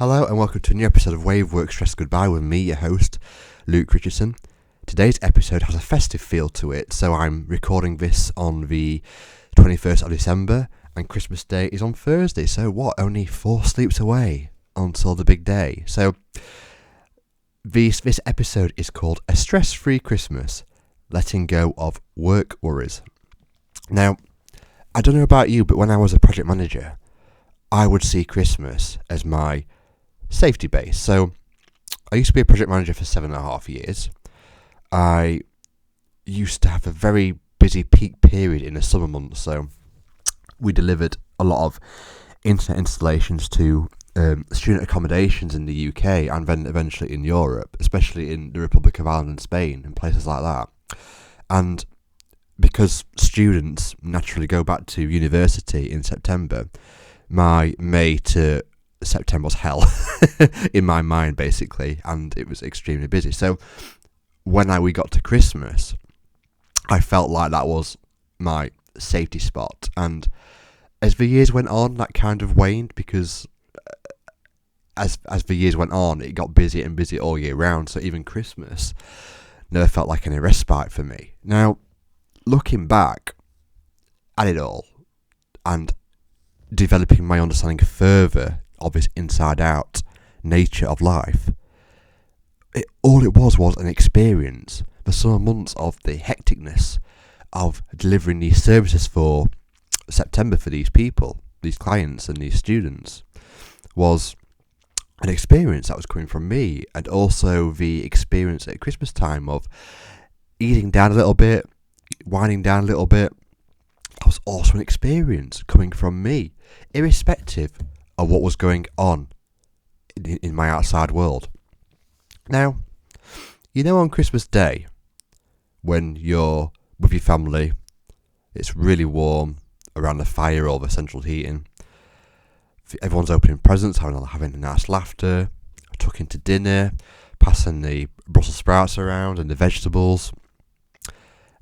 Hello and welcome to a new episode of Wave Work Stress Goodbye with me, your host, Luke Richardson. Today's episode has a festive feel to it, so I'm recording this on the 21st of December and Christmas Day is on Thursday, so only 4 sleeps away until the big day. So this episode is called A Stress-Free Christmas, Letting Go of Work Worries. Now, I don't know about you, but when I was a project manager, I would see Christmas as my safety base. So I used to be a project manager for 7.5 years. I used to have a very busy peak period in the summer months, so we delivered a lot of internet installations to student accommodations in the UK and then eventually in Europe, especially in the Republic of Ireland and Spain and places like that. And because students naturally go back to university in September, my May to September was hell in my mind, basically, and it was extremely busy. So when we got to Christmas, I felt like that was my safety spot. And as the years went on, that kind of waned because as the years went on, it got busier and busier all year round. So even Christmas never felt like any respite for me. Now, looking back at it all and developing my understanding further of this inside-out nature of life, all it was an experience. The summer months of the hecticness of delivering these services for September for these people, these clients and these students, was an experience that was coming from me, and also the experience at Christmas time of easing down a little bit, winding down a little bit. That was also an experience coming from me, irrespective of what was going on in my outside world. Now, on Christmas Day, when you're with your family, it's really warm around the fire or the central heating. Everyone's opening presents, having a nice laughter, tucking to dinner, passing the Brussels sprouts around and the vegetables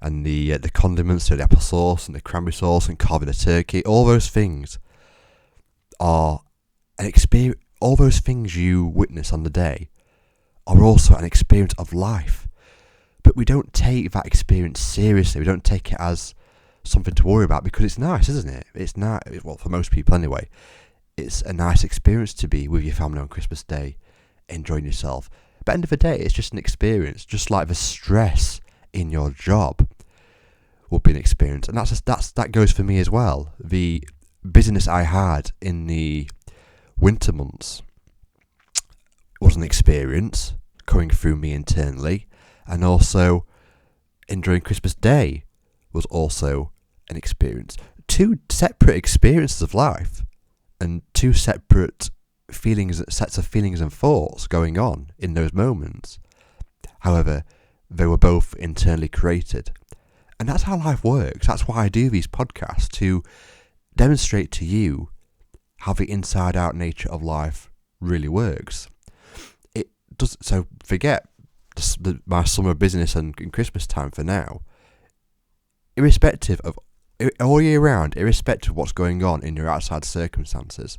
and the condiments, so the applesauce and the cranberry sauce and carving a turkey. All those things are an experience. All those things you witness on the day are also an experience of life. But we don't take that experience seriously. We don't take it as something to worry about because it's nice, isn't it? It's nice. Well, for most people anyway. It's a nice experience to be with your family on Christmas Day, enjoying yourself. But at the end of the day, it's just an experience, just like the stress in your job will be an experience. And that goes for me as well. The busyness I had in the winter months was an experience coming through me internally, and also enjoying Christmas Day was also an experience. Two separate experiences of life and two separate sets of feelings and thoughts going on in those moments. However, they were both internally created. And that's how life works. That's why I do these podcasts, to demonstrate to you how the inside-out nature of life really works. It does. So forget my summer business and Christmas time for now. Irrespective of all year round, irrespective of what's going on in your outside circumstances,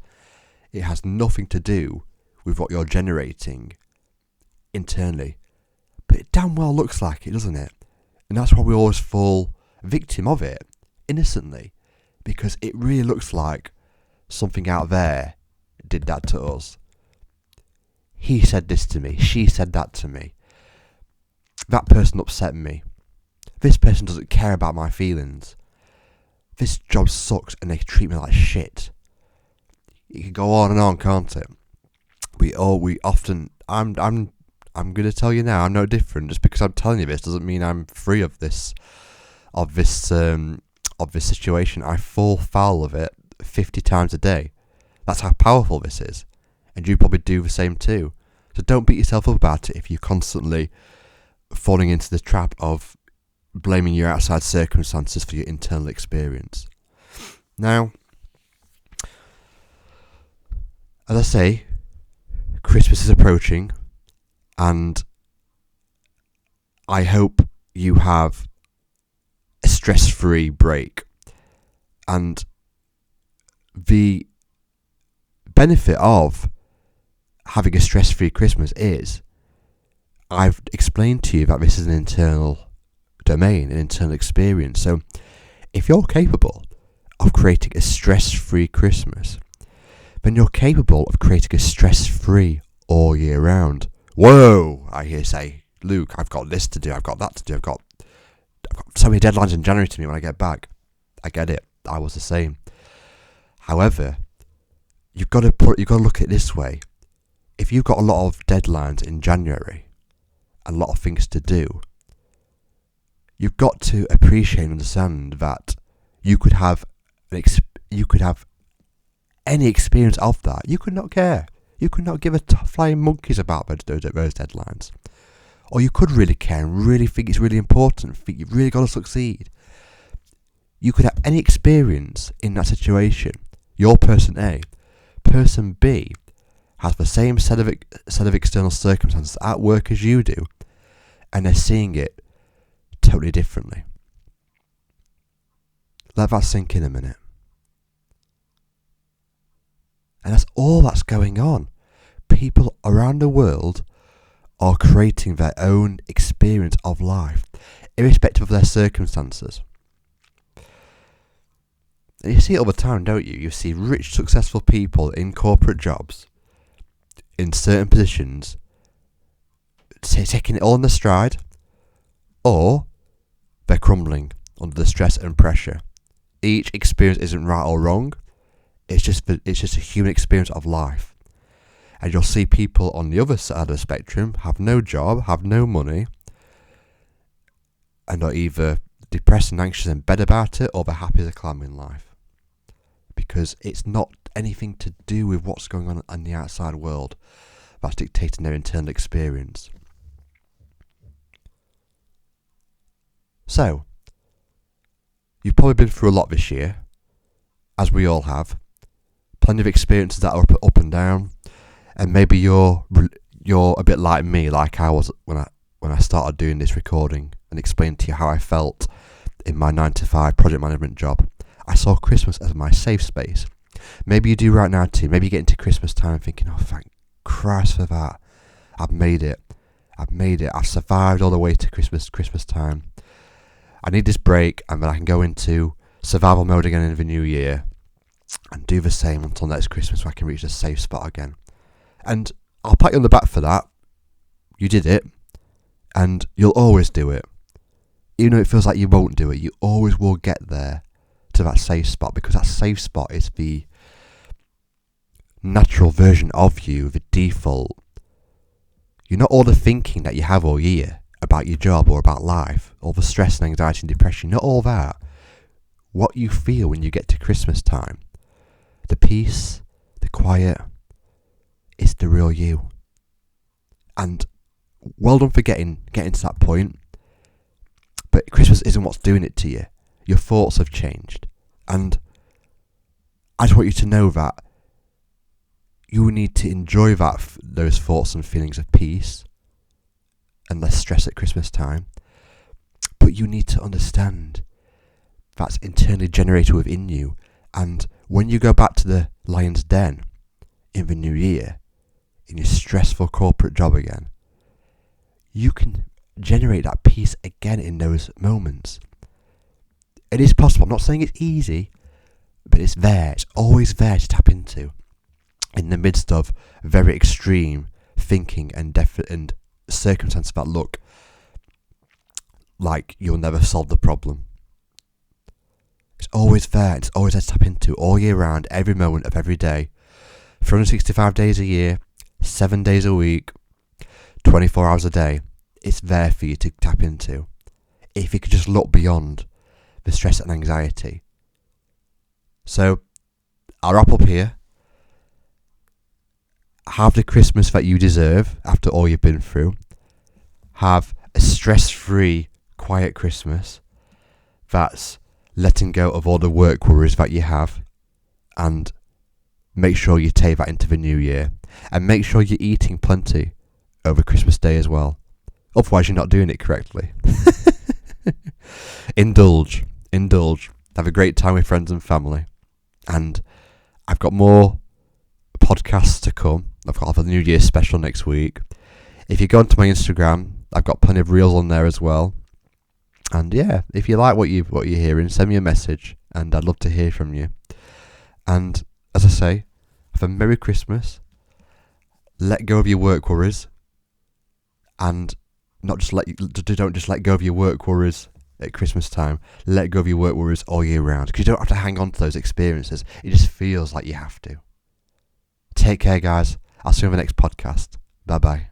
it has nothing to do with what you're generating internally. But it damn well looks like it, doesn't it? And that's why we always fall victim of it, innocently, because it really looks like something out there did that to us. He said this to me, she said that to me. That person upset me. This person doesn't care about my feelings. This job sucks and they treat me like shit. It can go on and on, can't it? We often. I'm gonna tell you now. I'm no different. Just because I'm telling you this doesn't mean I'm free of this situation. I fall foul of it 50 times a day. That's how powerful this is, and you probably do the same too. So don't beat yourself up about it if you're constantly falling into the trap of blaming your outside circumstances for your internal experience. Now, as I say, Christmas is approaching, and I hope you have a stress-free break. And the benefit of having a stress-free Christmas is, I've explained to you that this is an internal domain, an internal experience. So if you're capable of creating a stress-free Christmas, then you're capable of creating a stress-free all year round. Whoa, I hear say, Luke, I've got this to do, I've got that to do, I've got so many deadlines in January to meet when I get back. I get it, I was the same. However, you've got to look at it this way. If you've got a lot of deadlines in January and a lot of things to do, you've got to appreciate and understand that you could have any experience of that. You could not care. You could not give a flying monkeys about those deadlines. Or you could really care and really think it's really important, think you've really got to succeed. You could have any experience in that situation. You're person A. Person B has the same set of external circumstances at work as you do, and they're seeing it totally differently. Let that sink in a minute. And that's all that's going on. People around the world are creating their own experience of life, irrespective of their circumstances. And you see it all the time, don't you? You see rich, successful people in corporate jobs, in certain positions, taking it all in their stride, or they're crumbling under the stress and pressure. Each experience isn't right or wrong. It's just a human experience of life. And you'll see people on the other side of the spectrum have no job, have no money, and are either depressed and anxious in bed about it, or they're happy as a clam in life. Because it's not anything to do with what's going on in the outside world that's dictating their internal experience. So, you've probably been through a lot this year, as we all have. Plenty of experiences that are up and down. And maybe you're a bit like me, like I was when I started doing this recording and explained to you how I felt in my 9-to-5 project management job. I saw Christmas as my safe space. Maybe you do right now too. Maybe you get into Christmas time thinking, oh, thank Christ for that. I've made it. I've survived all the way to Christmas time. I need this break, and then I can go into survival mode again in the new year and do the same until next Christmas, so I can reach a safe spot again. And I'll pat you on the back for that. You did it, and you'll always do it. Even though it feels like you won't do it, you always will get there to that safe spot, because that safe spot is the natural version of you, the default. You're not all the thinking that you have all year about your job or about life, all the stress and anxiety and depression, not all that. What you feel when you get to Christmas time, the peace, the quiet, it's the real you. And well done for getting to that point. But Christmas isn't what's doing it to you. Your thoughts have changed. And I just want you to know that you need to enjoy those thoughts and feelings of peace and less stress at Christmas time. But you need to understand that's internally generated within you. And when you go back to the lion's den in the new year, in your stressful corporate job again, you can generate that peace again in those moments. It is possible. I'm not saying it's easy, but it's there. It's always there to tap into in the midst of very extreme thinking and circumstances that look like you'll never solve the problem. It's always there. It's always there to tap into all year round, every moment of every day, 365 days a year, 7 days a week, 24 hours a day. It's there for you to tap into. If you could just look beyond the stress and anxiety. So, I'll wrap up here. Have the Christmas that you deserve after all you've been through. Have a stress-free, quiet Christmas that's letting go of all the work worries that you have, and make sure you take that into the new year, and make sure you're eating plenty over Christmas Day as well. Otherwise you're not doing it correctly. Indulge. Have a great time with friends and family. And I've got more podcasts to come. I've got a New Year's special next week. If you go onto my Instagram, I've got plenty of reels on there as well. And yeah, if you like what you're hearing, send me a message, and I'd love to hear from you. And as I say, have a Merry Christmas. Let go of your work worries, and don't just let go of your work worries at Christmas time. Let go of your work worries all year round, because you don't have to hang on to those experiences. It just feels like you have to. Take care, guys. I'll see you on the next podcast. Bye bye.